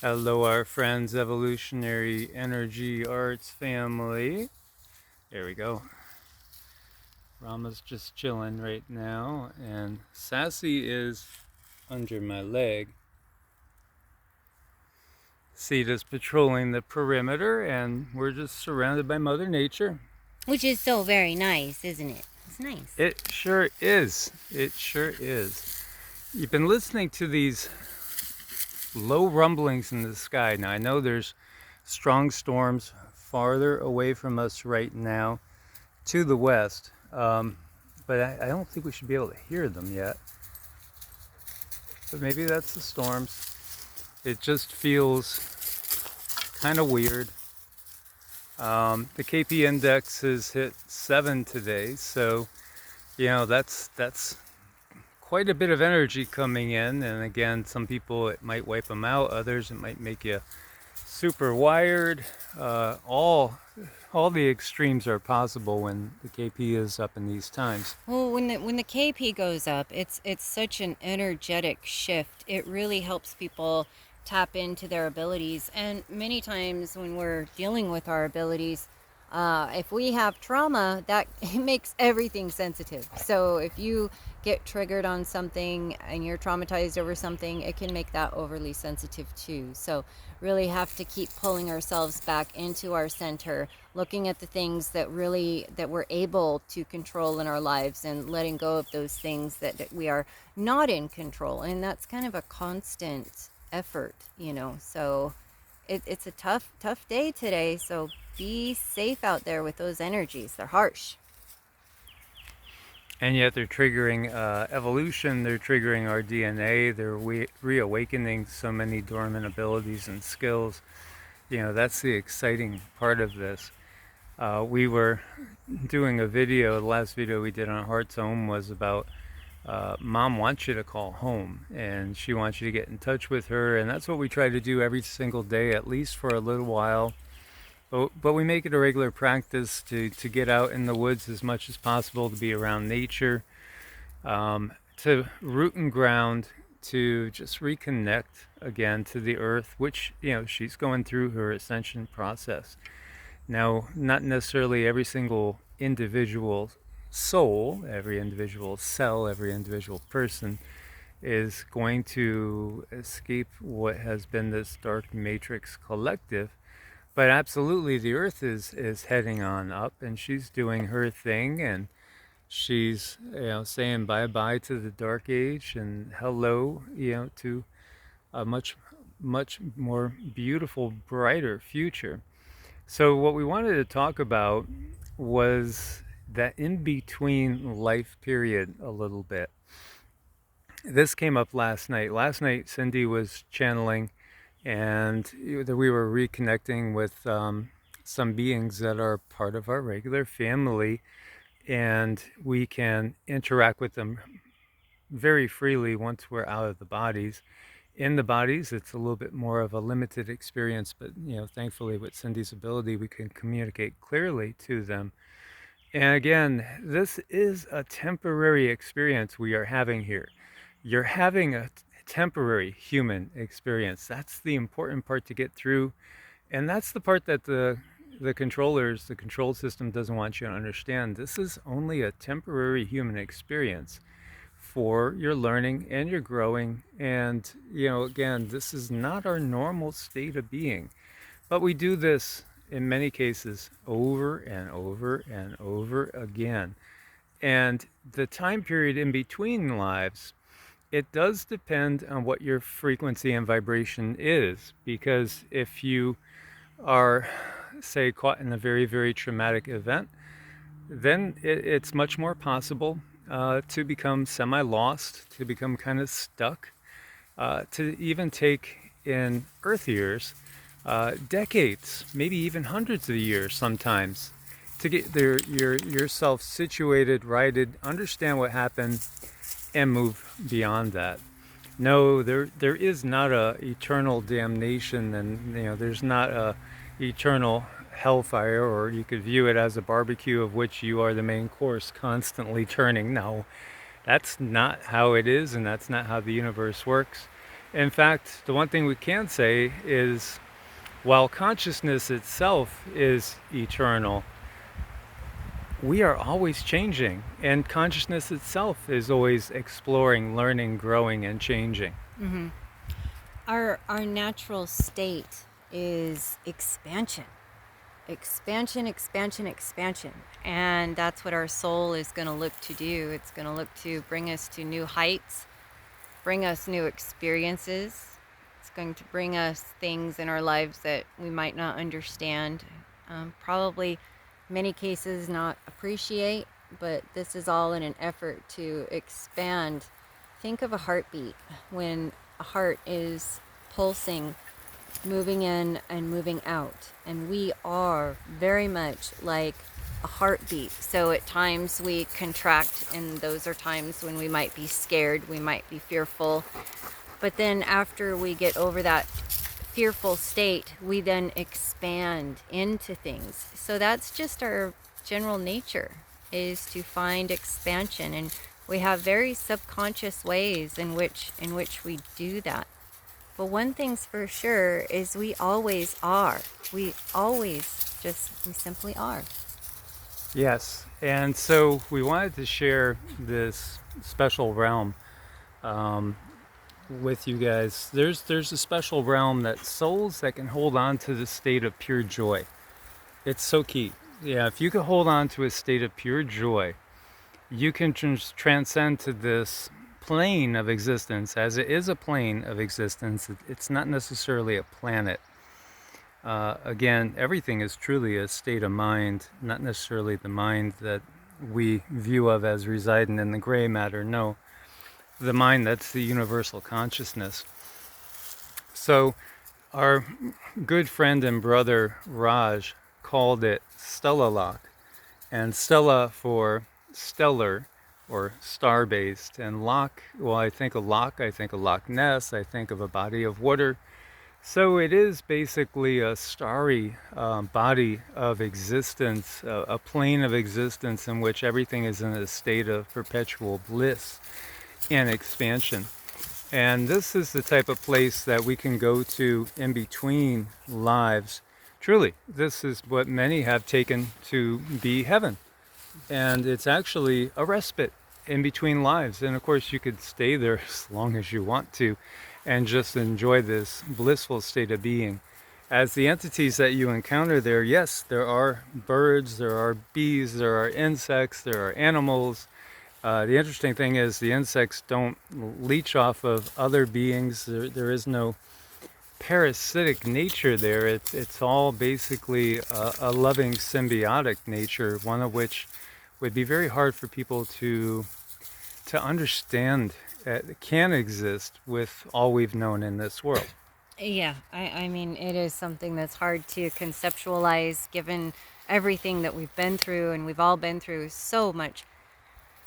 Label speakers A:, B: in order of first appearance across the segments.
A: Hello, our friends, Evolutionary Energy Arts family. There we go. Rama's just chilling right now, and Sassy is under my leg. Sita's patrolling the perimeter, and we're just surrounded by Mother Nature.
B: Which is so very nice, isn't it? It's nice.
A: It sure is. It sure is. You've been listening to these low rumblings in the sky. Now, I know there's strong storms farther away from us right now to the west, but I don't think we should be able to hear them yet. But maybe that's the storms. It just feels kind of weird. The KP index has hit 7 today, so that's quite a bit of energy coming in. And again, some people it might wipe them out, others it might make you super wired. All the extremes are possible when the KP is up in these times.
B: Well, when the KP goes up, it's such an energetic shift. It really helps people tap into their abilities. And many times when we're dealing with our abilities, if we have trauma, that it makes everything sensitive. So if you get triggered on something and you're traumatized over something, it can make that overly sensitive too. So really have to keep pulling ourselves back into our center, looking at the things that we're able to control in our lives, and letting go of those things that we are not in control. And that's kind of a constant effort, so it's a tough day today. So be safe out there with those energies. They're harsh.
A: And yet they're triggering evolution, they're triggering our DNA, they're reawakening so many dormant abilities and skills. That's the exciting part of this. We were doing a video, the last video we did on Heart's Home was about Mom wants you to call home, and she wants you to get in touch with her, and that's what we try to do every single day, at least for a little while. But we make it a regular practice to get out in the woods as much as possible, to be around nature, to root and ground, to just reconnect again to the earth, which, she's going through her ascension process. Now, not necessarily every single individual soul, every individual cell, every individual person is going to escape what has been this dark matrix collective. But absolutely, the earth is heading on up, and she's doing her thing, and she's saying bye-bye to the dark age and hello to a much more beautiful, brighter future. So what we wanted to talk about was that in-between life period a little bit. This came up last night. Last night, Cindy was channeling, and we were reconnecting with some beings that are part of our regular family, and we can interact with them very freely once we're out of the bodies. In the bodies, it's a little bit more of a limited experience, but thankfully with Cindy's ability, we can communicate clearly to them. And again, this is a temporary experience we are having here. You're having a temporary human experience. That's the important part to get through. And that's the part that the controllers, the control system doesn't want you to understand. This is only a temporary human experience for your learning and your growing. And, again, this is not our normal state of being. But we do this in many cases over and over and over again. And the time period in between lives, it does depend on what your frequency and vibration is, because if you are, say, caught in a very, very traumatic event, then it's much more possible to become semi-lost, to become kind of stuck, to even take in Earth years, decades, maybe even hundreds of years sometimes, to get yourself situated, righted, understand what happened, and move beyond that. No, there is not a eternal damnation, and there's not a eternal hellfire, or you could view it as a barbecue of which you are the main course, constantly turning. No, that's not how it is, and that's not how the universe works. In fact, the one thing we can say is while consciousness itself is eternal, we are always changing, and consciousness itself is always exploring, learning, growing, and changing.
B: Hmm. Our natural state is expansion. Expansion, expansion, expansion. And that's what our soul is going to look to do. It's going to look to bring us to new heights, bring us new experiences. It's going to bring us things in our lives that we might not understand, probably many cases not appreciate, but this is all in an effort to expand. Think of a heartbeat. When a heart is pulsing, moving in and moving out, and we are very much like a heartbeat. So at times we contract, and those are times when we might be scared, we might be fearful, but then after we get over that fearful state, we then expand into things. So that's just our general nature, is to find expansion, and we have very subconscious ways in which we do that. But one thing's for sure is we always are. We simply are.
A: Yes, and so we wanted to share this special realm with you guys. There's a special realm that souls that can hold on to the state of pure joy. It's so key. Yeah, if you can hold on to a state of pure joy, you can transcend to this plane of existence, as it is a plane of existence. It's not necessarily a planet. Again, everything is truly a state of mind, not necessarily the mind that we view of as residing in the gray matter. No, the mind that's the universal consciousness. So our good friend and brother Raj called it Stella Lock, and Stella for stellar or star-based, and lock, well, I think of lock, I think of Loch Ness, I think of a body of water. So it is basically a starry body of existence, a plane of existence in which everything is in a state of perpetual bliss and expansion. And this is the type of place that we can go to in between lives. Truly, this is what many have taken to be heaven. And it's actually a respite in between lives. And of course, you could stay there as long as you want to and just enjoy this blissful state of being. As the entities that you encounter there, yes, there are birds, there are bees, there are insects, there are animals. The interesting thing is the insects don't leech off of other beings. There is no parasitic nature there. It's all basically a loving symbiotic nature, one of which would be very hard for people to understand. Can exist with all we've known in this world.
B: Yeah, I mean, it is something that's hard to conceptualize given everything that we've been through, and we've all been through so much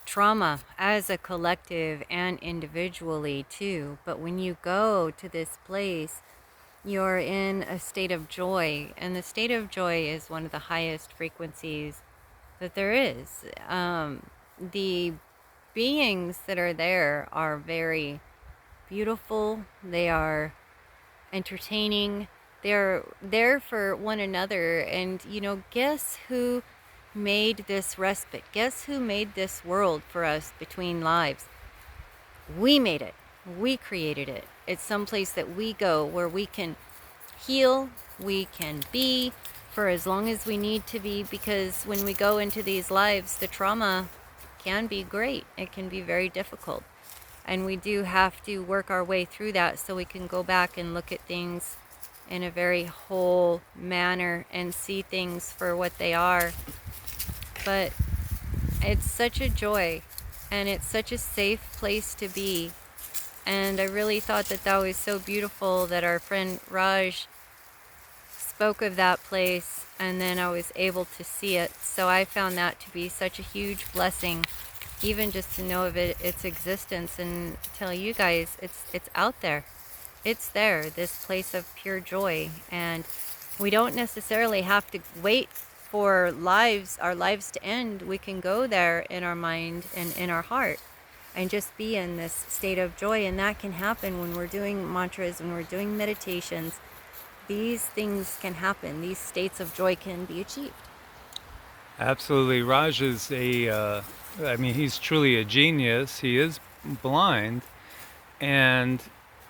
B: trauma as a collective and individually too. But when you go to this place, you're in a state of joy, and the state of joy is one of the highest frequencies that there is. The beings that are there are very beautiful. They are entertaining. They're there for one another. And, guess who made this respite? Guess who made this world for us between lives? We made it. We created it. It's someplace that we go where we can heal, we can be for as long as we need to be, because when we go into these lives, the trauma can be great. It can be very difficult. And we do have to work our way through that so we can go back and look at things in a very whole manner and see things for what they are. But it's such a joy, and it's such a safe place to be. And I really thought that was so beautiful that our friend Raj spoke of that place, and then I was able to see it. So I found that to be such a huge blessing, even just to know of its existence, and tell you guys it's out there. It's there, this place of pure joy. And we don't necessarily have to wait for our lives to end. We can go there in our mind and in our heart. and just be in this state of joy. And that can happen when we're doing mantras, when we're doing meditations. These things can happen. These states of joy can be achieved.
A: Absolutely. Raj is I mean, he's truly a genius. He is blind, and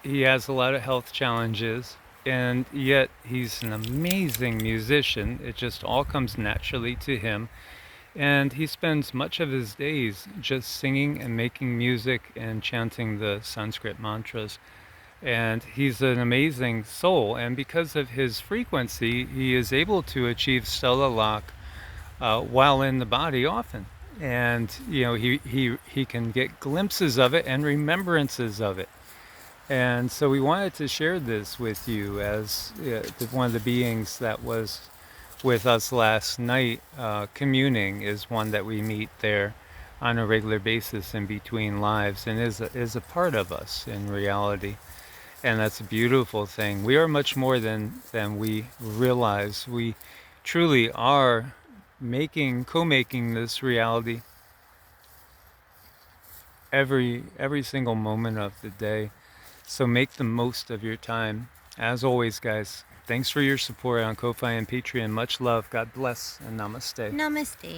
A: he has a lot of health challenges, and yet he's an amazing musician. It just all comes naturally to him. And he spends much of his days just singing and making music and chanting the Sanskrit mantras. And he's an amazing soul. And because of his frequency, he is able to achieve stellar lock while in the body often. And he can get glimpses of it and remembrances of it. And so we wanted to share this with you as one of the beings that was with us last night. Communing is one that we meet there on a regular basis in between lives, and is a part of us in reality. And that's a beautiful thing. We are much more than we realize. We truly are co-making this reality every single moment of the day. So make the most of your time. As always, guys, thanks for your support on Ko-Fi and Patreon. Much love. God bless and namaste.
B: Namaste.